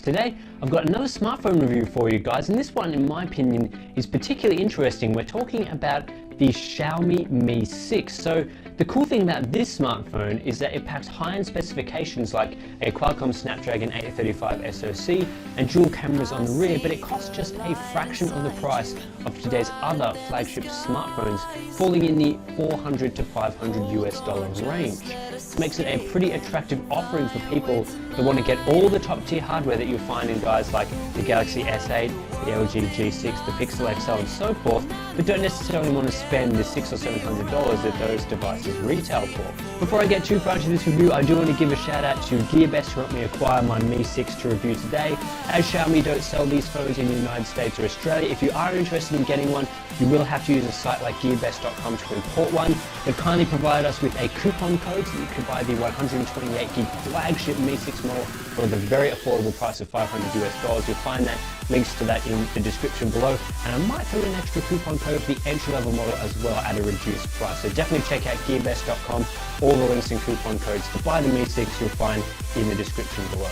Today, I've got another smartphone review for you guys, and this one, in my opinion, is particularly interesting. We're talking about the Xiaomi Mi 6. So the cool thing about this smartphone is that it packs high-end specifications like a Qualcomm Snapdragon 835 SoC and dual cameras on the rear, but it costs just a fraction of the price of today's other flagship smartphones, falling in the $400 to $500 range. This makes it a pretty attractive offering for people that want to get all the top-tier hardware that you'll find in guys like the Galaxy S8, the LG G6, the Pixel XL, and so forth, but don't necessarily want to spend the $600 or $700 that those devices retail for. Before I get too far into this review, I do want to give a shout out to GearBest who helped me acquire my Mi 6 to review today. As Xiaomi don't sell these phones in the United States or Australia, if you are interested in getting one, you will have to use a site like gearbest.com to import one. They've kindly provided us with a coupon code so you can buy the 128 gig flagship Mi 6 model for the very affordable price of $500. You'll find that links to that in the description below, and I might throw an extra coupon code for the entry-level model as well at a reduced price. So definitely check out gearbest.com. All the links and coupon codes to buy the Mi 6 you'll find in the description below.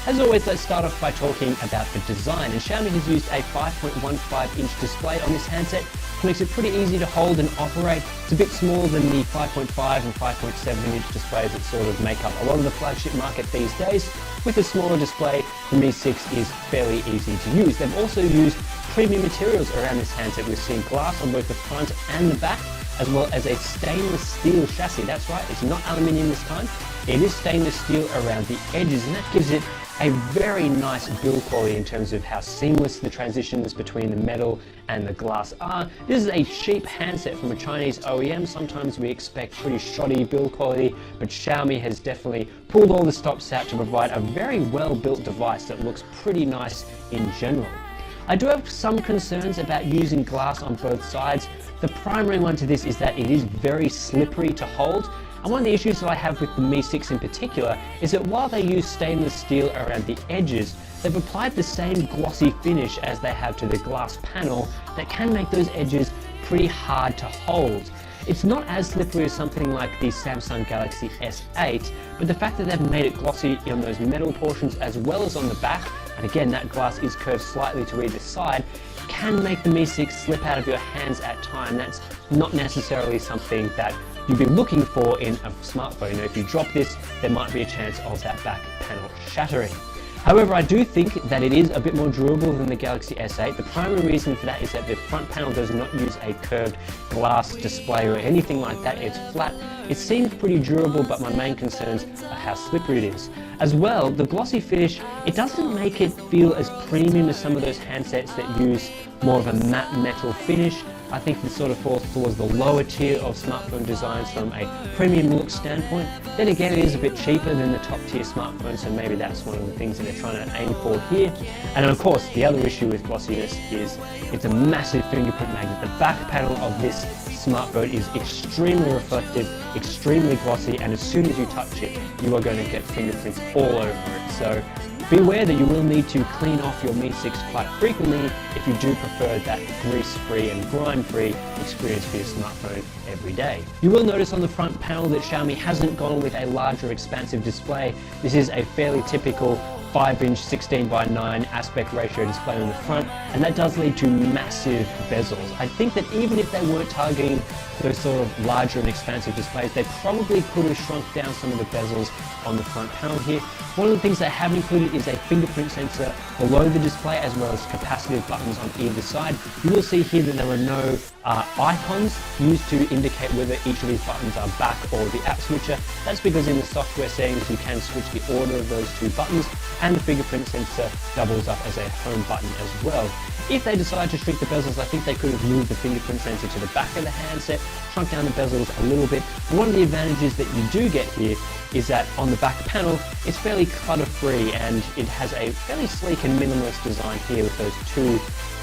As always, let's start off by talking about the design. And Xiaomi has used a 5.15-inch display on this handset, which makes it pretty easy to hold and operate. It's a bit smaller than the 5.5 and 5.7-inch displays that sort of make up a lot of the flagship market these days. With a smaller display, the Mi 6 is fairly easy to use. They've also used premium materials around this handset. We've seen glass on both the front and the back, as well as a stainless steel chassis. That's right, it's not aluminium this time. It is stainless steel around the edges, and that gives it a very nice build quality in terms of how seamless the transitions between the metal and the glass are. This is a cheap handset from a Chinese OEM. Sometimes we expect pretty shoddy build quality, but Xiaomi has definitely pulled all the stops out to provide a very well-built device that looks pretty nice in general. I do have some concerns about using glass on both sides. The primary one to this is that it is very slippery to hold. And one of the issues that I have with the Mi 6 in particular is that while they use stainless steel around the edges, they've applied the same glossy finish as they have to the glass panel that can make those edges pretty hard to hold. It's not as slippery as something like the Samsung Galaxy S8, but the fact that they've made it glossy on those metal portions as well as on the back, and again that glass is curved slightly to either side, can make the Mi 6 slip out of your hands at times. That's not necessarily something that you'd be looking for in a smartphone. You know, if you drop this, there might be a chance of that back panel shattering. However, I do think that it is a bit more durable than the Galaxy S8. The primary reason for that is that the front panel does not use a curved glass display or anything like that. It's flat. It seems pretty durable, but my main concerns are how slippery it is. As well, the glossy finish, it doesn't make it feel as premium as some of those handsets that use more of a matte metal finish. I think this sort of falls towards the lower tier of smartphone designs from a premium look standpoint. Then again, it is a bit cheaper than the top tier smartphones, so maybe that's one of the things that they're trying to aim for here. And of course, the other issue with glossiness is it's a massive fingerprint magnet. The back panel of this smartphone is extremely reflective, extremely glossy, and as soon as you touch it, you are going to get fingerprints all over it. So beware that you will need to clean off your Mi 6 quite frequently if you do prefer that grease-free and grime-free experience for your smartphone every day. You will notice on the front panel that Xiaomi hasn't gone with a larger expansive display. This is a fairly typical 5-inch 16:9 aspect ratio display on the front, and that does lead to massive bezels. I think that even if they weren't targeting those sort of larger and expansive displays, they probably could have shrunk down some of the bezels on the front panel here. One of the things they have included is a fingerprint sensor below the display, as well as capacitive buttons on either side. You will see here that there are no icons used to indicate whether each of these buttons are back or the app switcher. That's because in the software settings you can switch the order of those two buttons, and the fingerprint sensor doubles up as a home button as well. If they decide to shrink the bezels, I think they could have moved the fingerprint sensor to the back of the handset, shrunk down the bezels a little bit. And one of the advantages that you do get here is that on the back panel, it's fairly clutter-free, and it has a fairly sleek and minimalist design here with those two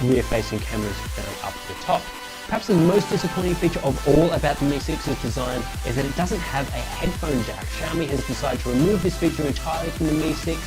rear-facing cameras found up at the top. Perhaps the most disappointing feature of all about the Mi 6's design is that it doesn't have a headphone jack. Xiaomi has decided to remove this feature entirely from the Mi 6,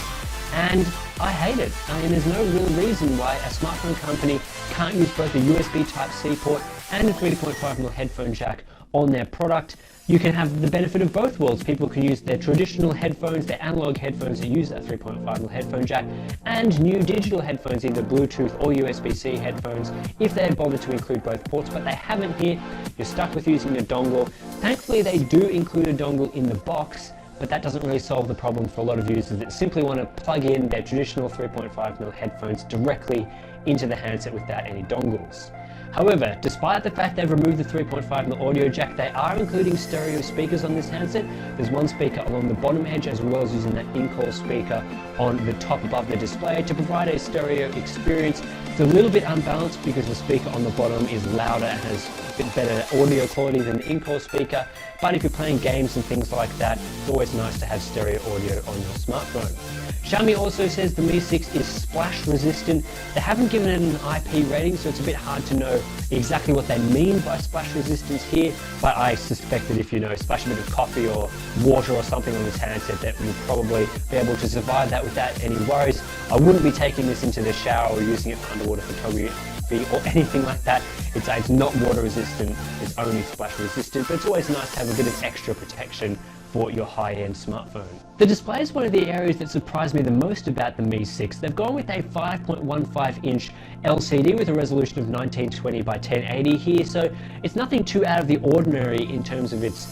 and I hate it. I mean, there's no real reason why a smartphone company can't use both the USB Type-C port and a 3.5mm headphone jack on their product. You can have the benefit of both worlds. People can use their traditional headphones, their analog headphones that use that 3.5mm headphone jack, and new digital headphones, either Bluetooth or USB-C headphones, if they had bothered to include both ports, but they haven't here. You're stuck with using a dongle. Thankfully, they do include a dongle in the box, but that doesn't really solve the problem for a lot of users that simply want to plug in their traditional 3.5mm headphones directly into the handset without any dongles. However, despite the fact they've removed the 3.5mm audio jack, they are including stereo speakers on this handset. There's one speaker along the bottom edge, as well as using that in-call speaker on the top above the display to provide a stereo experience. It's a little bit unbalanced because the speaker on the bottom is louder and has a bit better audio quality than the in-call speaker, but if you're playing games and things like that, it's always nice to have stereo audio on your smartphone. Xiaomi also says the Mi 6 is splash resistant. They haven't given it an IP rating, so it's a bit hard to know exactly what they mean by splash resistance here, but I suspect that if you splash a bit of coffee or water or something on this handset, that you'll probably be able to survive that without any worries. I wouldn't be taking this into the shower or using it for underwater photography or anything like that. It's not water resistant, it's only splash resistant, but it's always nice to have a bit of extra protection for your high-end smartphone. The display is one of the areas that surprised me the most about the Mi 6. They've gone with a 5.15-inch LCD with a resolution of 1920 by 1080 here, so it's nothing too out of the ordinary in terms of its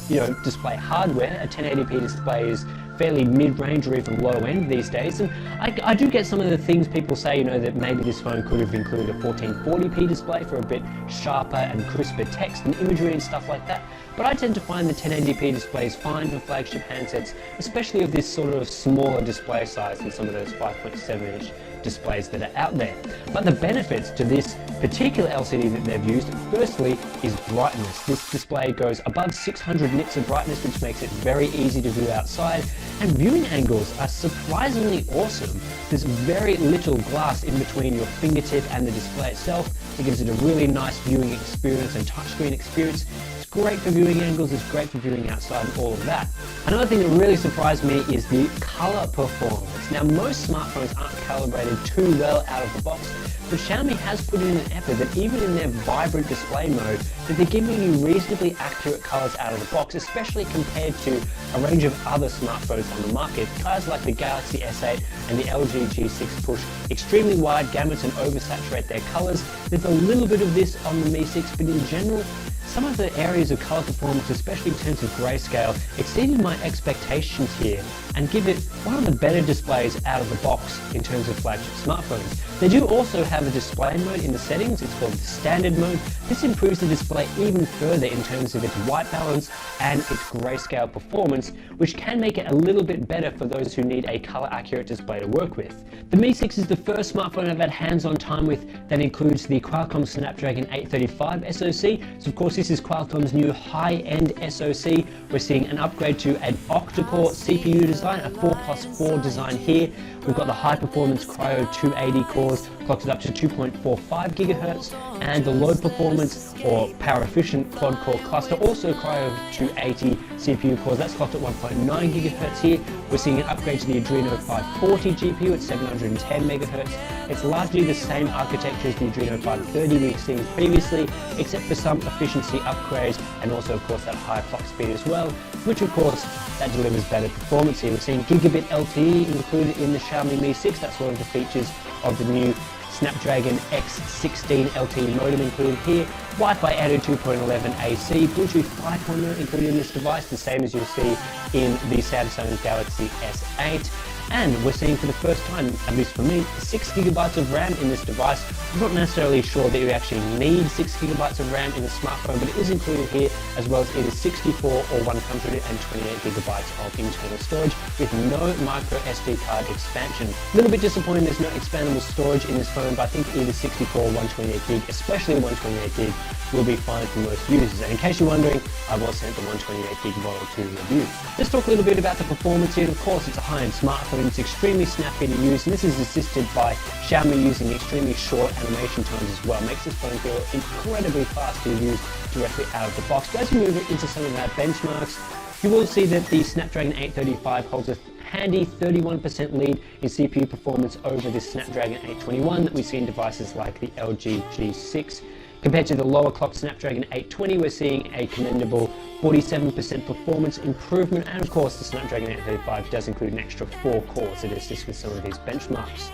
display hardware. A 1080p display is fairly mid-range or even low-end these days, and I do get some of the things people say, that maybe this phone could have included a 1440p display for a bit sharper and crisper text and imagery and stuff like that, but I tend to find the 1080p display is fine for flagship handsets, especially of this sort of smaller display size than some of those 5.7-inch displays that are out there. But the benefits to this particular LCD that they've used, firstly, is brightness. This display goes above 600 nits of brightness, which makes it very easy to view outside, and viewing angles are surprisingly awesome. There's very little glass in between your fingertip and the display itself. It gives it a really nice viewing experience and touchscreen experience. It's great for viewing angles, it's great for viewing outside and all of that. Another thing that really surprised me is the color performance. Now, most smartphones aren't calibrated too well out of the box, but Xiaomi has put in an effort that even in their vibrant display mode, that they're giving you reasonably accurate colors out of the box, especially compared to a range of other smartphones on the market. Cars like the Galaxy S8 and the LG G6 push extremely wide gamuts and oversaturate their colors. There's a little bit of this on the Mi 6, but in general, some of the areas of color performance, especially in terms of grayscale, exceeded my expectations here and give it one of the better displays out of the box in terms of flagship smartphones. They do also have a display mode in the settings. It's called the standard mode. This improves the display even further in terms of its white balance and its grayscale performance, which can make it a little bit better for those who need a color accurate display to work with. The Mi 6 is the first smartphone I've had hands-on time with that includes the Qualcomm Snapdragon 835 SoC. So of course this is Qualcomm's new high-end SoC. We're seeing an upgrade to an octa-core CPU design, a 4+4 design here. We've got the high-performance Cryo 280 cores, clocked it up to 2.45 GHz, and the low performance or power-efficient quad-core cluster, also Cryo 280 CPU cores, that's clocked at 1.9 GHz here. We're seeing an upgrade to the Adreno 540 GPU at 710 MHz. It's largely the same architecture as the Adreno 530 we've seen previously, except for some efficiency upgrades, and also of course that higher clock speed as well, which of course that delivers better performance here. We're seeing gigabit LTE included in the Xiaomi Mi 6. That's one of the features of the new Snapdragon X16 LTE modem included here. Wi-Fi 802.11 AC, Bluetooth 5.0 included in this device, the same as you'll see in the Samsung Galaxy S8. And we're seeing for the first time, at least for me, 6 GB of RAM in this device. I'm not necessarily sure that you actually need 6 GB of RAM in a smartphone, but it is included here, as well as either 64 or 128 GB of internal storage with no micro SD card expansion. A little bit disappointing there's no expandable storage in this phone, but I think either 64 or 128 gig, especially 128 gig, will be fine for most users. And in case you're wondering, I was sent the 128 gig model to review. Let's talk a little bit about the performance here. Of course, it's a high-end smartphone. It's extremely snappy to use, and this is assisted by Xiaomi using extremely short animation times as well. Makes this phone feel incredibly fast to use directly out of the box. But as we move into some of our benchmarks, you will see that the Snapdragon 835 holds a handy 31% lead in CPU performance over the Snapdragon 821 that we see in devices like the LG G6. Compared to the lower clock Snapdragon 820, we're seeing a commendable 47% performance improvement, and of course the Snapdragon 835 does include an extra 4 cores to assist with some of these benchmarks.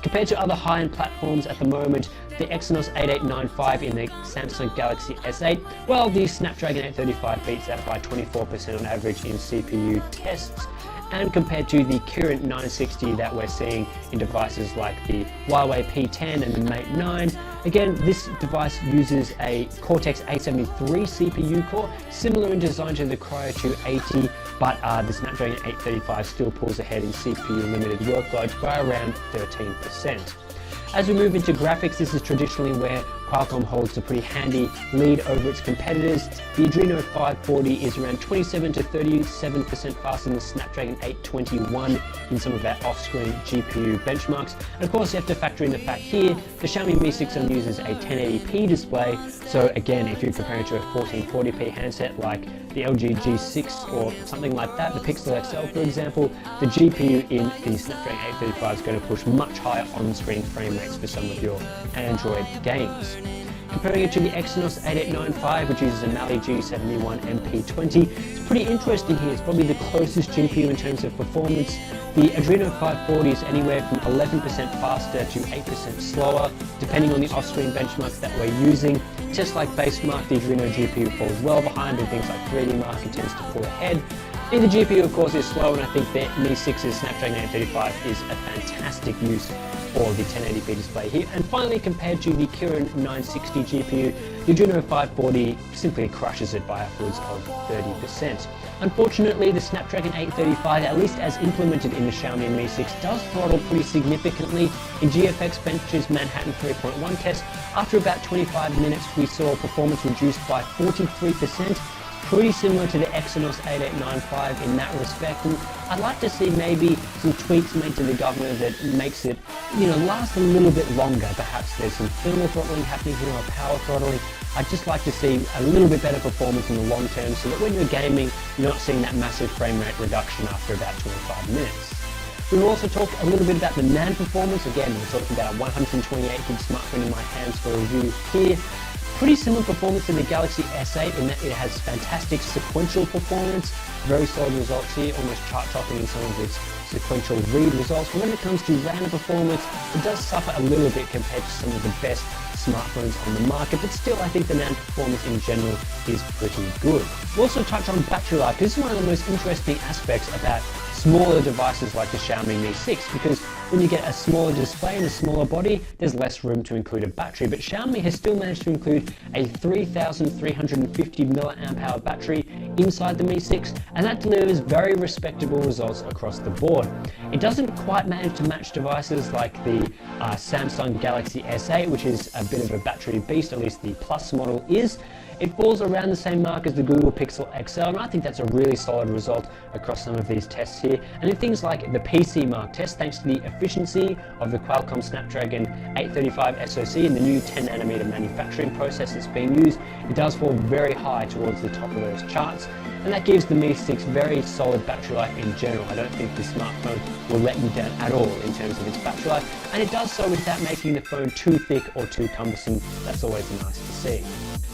Compared to other high-end platforms at the moment, the Exynos 8895 in the Samsung Galaxy S8, well, the Snapdragon 835 beats that by 24% on average in CPU tests. And compared to the Kirin 960 that we're seeing in devices like the Huawei P10 and the Mate 9, again, this device uses a Cortex A73 CPU core, similar in design to the Cryo 280, but the Snapdragon 835 still pulls ahead in CPU-limited workloads by around 13%. As we move into graphics, this is traditionally where Qualcomm holds a pretty handy lead over its competitors. The Adreno 540 is around 27 to 37% faster than the Snapdragon 821 in some of our off-screen GPU benchmarks. And of course, you have to factor in the fact here, the Xiaomi Mi 6 only uses a 1080p display. So again, if you're comparing to a 1440p handset like the LG G6 or something like that, the Pixel XL for example, the GPU in the Snapdragon 835 is going to push much higher on-screen frame rates for some of your Android games. Comparing it to the Exynos 8895, which uses a Mali G71 MP20, it's pretty interesting here. It's probably the closest GPU in terms of performance. The Adreno 540 is anywhere from 11% faster to 8% slower, depending on the off-screen benchmarks that we're using. Just like Basemark, the Adreno GPU falls well behind, and things like 3D Mark it tends to pull ahead. The GPU, of course, is slow, and I think the Mi 6's Snapdragon 835 is a fantastic use for the 1080p display here. And finally, compared to the Kirin 960 GPU, the Adreno 540 simply crushes it by upwards of 30%. Unfortunately, the Snapdragon 835, at least as implemented in the Xiaomi Mi 6, does throttle pretty significantly. In GFX Bench's Manhattan 3.1 test, after about 25 minutes, we saw performance reduced by 43%. Pretty similar to the Exynos 8895 in that respect, and I'd like to see maybe some tweaks made to the government that makes it, last a little bit longer. Perhaps there's some thermal throttling happening here or power throttling. I'd just like to see a little bit better performance in the long term so that when you're gaming, you're not seeing that massive frame rate reduction after about 25 minutes. We'll also talk a little bit about the NAND performance. Again, we're talking about a 128 gig smartphone in my hands for review here. Pretty similar performance to the Galaxy S8 in that it has fantastic sequential performance, very solid results here, almost chart-topping in some of its sequential read results. But when it comes to random performance, it does suffer a little bit compared to some of the best smartphones on the market, but still I think the NAND performance in general is pretty good. We'll also touch on battery life. This is one of the most interesting aspects about smaller devices like the Xiaomi Mi 6, because when you get a smaller display and a smaller body, there's less room to include a battery. But Xiaomi has still managed to include a 3,350 mAh battery inside the Mi 6, and that delivers very respectable results across the board. It doesn't quite manage to match devices like the Samsung Galaxy S8, which is a bit of a battery beast, at least the Plus model is. It falls around the same mark as the Google Pixel XL, and I think that's a really solid result across some of these tests here. And in things like the PC mark test, thanks to the efficiency of the Qualcomm Snapdragon 835 SoC and the new 10nm manufacturing process that's being used, it does fall very high towards the top of those charts. And that gives the Mi 6 very solid battery life in general. I don't think the smartphone will let you down at all in terms of its battery life, and it does so without making the phone too thick or too cumbersome. That's always nice to see.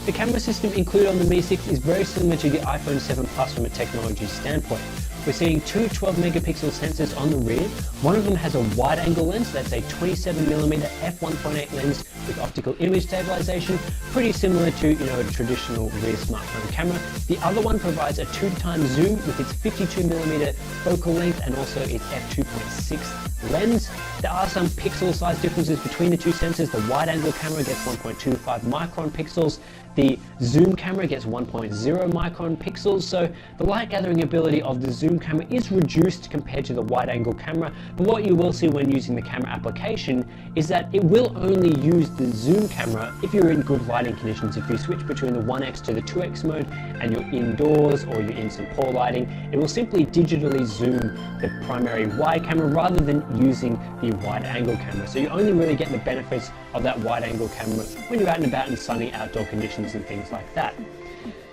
The camera system included on the Mi 6 is very similar to the iPhone 7 Plus from a technology standpoint. We're seeing two 12-megapixel sensors on the rear. One of them has a wide-angle lens, that's a 27mm f1.8 lens with optical image stabilization, pretty similar to a traditional rear smartphone camera. The other one provides a 2x zoom with its 52mm focal length and also its f2.6 lens. There are some pixel size differences between the two sensors. The wide-angle camera gets 1.25 micron pixels. The zoom camera gets 1.0 micron pixels, so the light gathering ability of the zoom camera is reduced compared to the wide angle camera, but what you will see when using the camera application is that it will only use the zoom camera if you're in good lighting conditions. If you switch between the 1x to the 2x mode and you're indoors or you're in some poor lighting, it will simply digitally zoom the primary wide camera rather than using the wide angle camera. So you only really get the benefits of that wide angle camera when you're out and about in sunny outdoor conditions and things like that.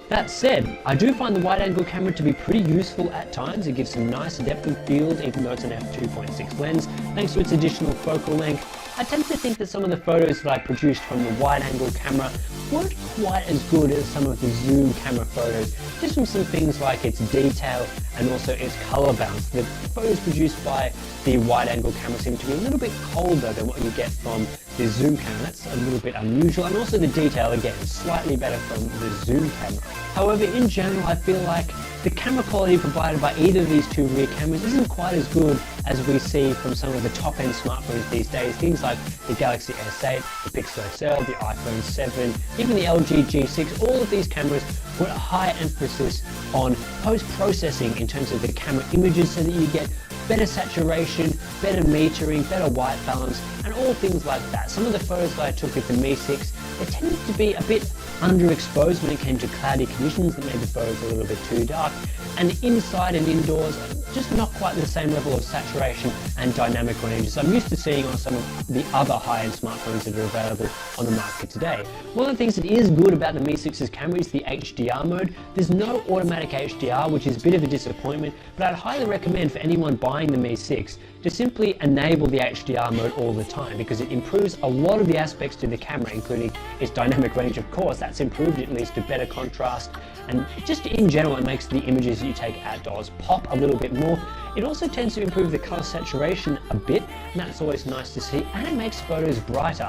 That said, I do find the wide angle camera to be pretty useful at times. It gives some nice depth of field even though it's an f2.6 lens, thanks to its additional focal length. I tend to think that some of the photos that I produced from the wide angle camera weren't quite as good as some of the zoom camera photos, just from some things like its detail and also its color balance. The photos produced by the wide-angle camera seem to be a little bit colder than what you get from the zoom camera. That's a little bit unusual, and also the detail, again, slightly better from the zoom camera. However, in general, I feel like the camera quality provided by either of these two rear cameras isn't quite as good as we see from some of the top-end smartphones these days. Things like the Galaxy S8, the Pixel XL, the iPhone 7, even the LG G6, all of these cameras put a high emphasis on post-processing in terms of the camera images so that you get better saturation, better metering, better white balance, and all things like that. Some of the photos that I took with the Mi 6, they tended to be a bit underexposed when it came to cloudy conditions that made the photos a little bit too dark, and inside and indoors, just not quite the same level of saturation and dynamic ranges I'm used to seeing on some of the other high-end smartphones that are available on the market today. One of the things that is good about the Mi 6's camera is the HDR mode. There's no automatic HDR, which is a bit of a disappointment, but I'd highly recommend for anyone buying the Mi 6 to simply enable the HDR mode all the time, because it improves a lot of the aspects to the camera, including its dynamic range, of course. That's improved. It leads to better contrast, and just in general it makes the images that you take outdoors pop a little bit more. It also tends to improve the color saturation a bit, and that's always nice to see, and it makes photos brighter.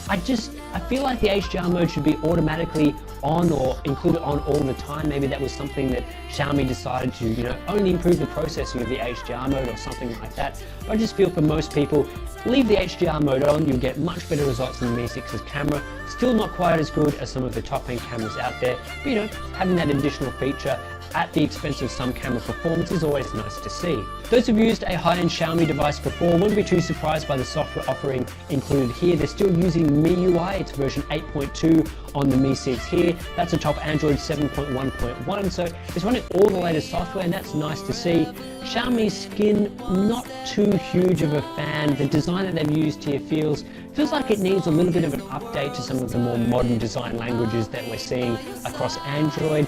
I feel like the HDR mode should be automatically on or included on all the time. Maybe that was something that Xiaomi decided to, only improve the processing of the HDR mode or something like that. But I just feel for most people, leave the HDR mode on, you'll get much better results in the Mi 6's camera. Still not quite as good as some of the top-end cameras out there, but having that additional feature at the expense of some camera performance is always nice to see. Those who've used a high-end Xiaomi device before won't be too surprised by the software offering included here. They're still using MIUI, it's version 8.2 on the Mi 6 here. That's atop Android 7.1.1, so it's running all the latest software, and that's nice to see. Xiaomi's skin, not too huge of a fan. The design that they've used here feels like it needs a little bit of an update to some of the more modern design languages that we're seeing across Android.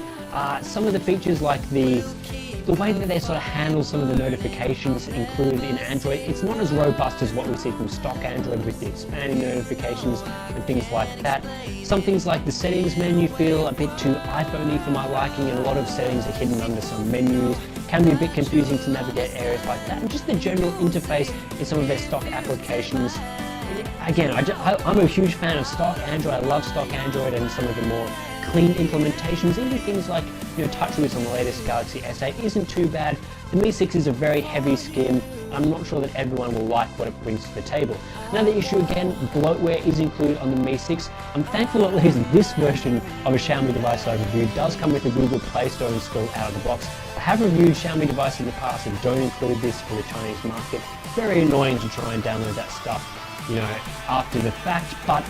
Some of the features like the way that they sort of handle some of the notifications included in Android, it's not as robust as what we see from stock Android with the expanding notifications and things like that. Some things like the settings menu feel a bit too iPhone-y for my liking, and a lot of settings are hidden under some menus. Can be a bit confusing to navigate areas like that, and just the general interface in some of their stock applications. Again, I'm a huge fan of stock Android. I love stock Android and some of the more clean implementations. Even things like TouchWiz on the latest Galaxy S8 isn't too bad. The Mi 6 is a very heavy skin. I'm not sure that everyone will like what it brings to the table. Another issue, again, bloatware is included on the Mi 6. I'm thankful at least this version of a Xiaomi device I've reviewed does come with a Google Play Store install out of the box. I have reviewed Xiaomi devices in the past that don't include this for the Chinese market. Very annoying to try and download that stuff, after the fact, but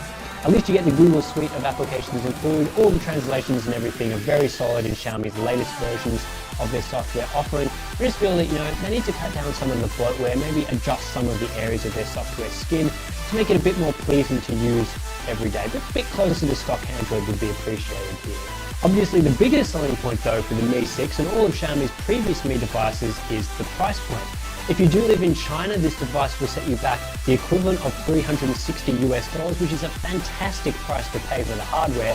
at least you get the Google suite of applications included. All the translations and everything are very solid in Xiaomi's latest versions of their software offering. I just feel that they need to cut down some of the bloatware, maybe adjust some of the areas of their software skin to make it a bit more pleasing to use every day. But a bit closer to stock Android would be appreciated here. Obviously, the biggest selling point though for the Mi 6 and all of Xiaomi's previous Mi devices is the price point. If you do live in China, this device will set you back the equivalent of $360, which is a fantastic price to pay for the hardware.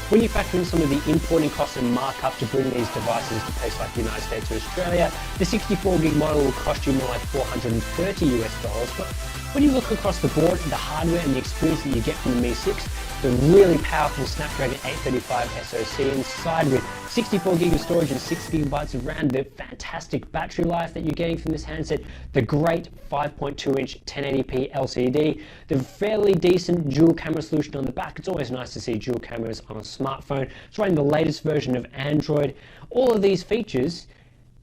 When you factor in some of the importing costs and markup to bring these devices to places like the United States or Australia, the 64GB model will cost you more like $430. But when you look across the board at the hardware and the experience that you get from the Mi 6, the really powerful Snapdragon 835 SoC inside with 64GB of storage and 6GB of RAM, the fantastic battery life that you're getting from this handset, the great 5.2-inch 1080p LCD, the fairly decent dual camera solution on the back. It's always nice to see dual cameras on a smartphone. It's running the latest version of Android. All of these features,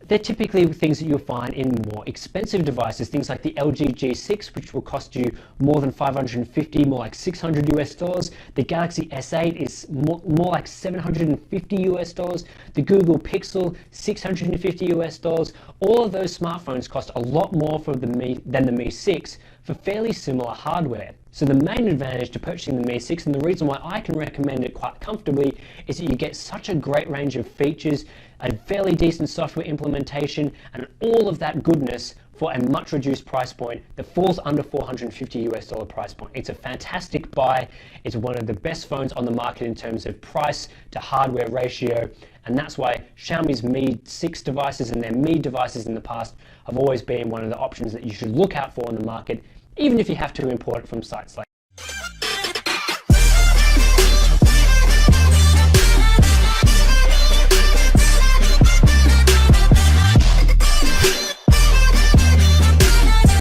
they're typically things that you'll find in more expensive devices, things like the LG G6, which will cost you more than $550, more like $600. The Galaxy S8 is more like $750. The Google Pixel, $650. All of those smartphones cost a lot more than the Mi 6 for fairly similar hardware. So the main advantage to purchasing the Mi 6, and the reason why I can recommend it quite comfortably, is that you get such a great range of features, a fairly decent software implementation, and all of that goodness for a much reduced price point that falls under $450 price point. It's a fantastic buy. It's one of the best phones on the market in terms of price to hardware ratio, and that's why Xiaomi's Mi 6 devices and their Mi devices in the past have always been one of the options that you should look out for in the market, even if you have to import it from sites like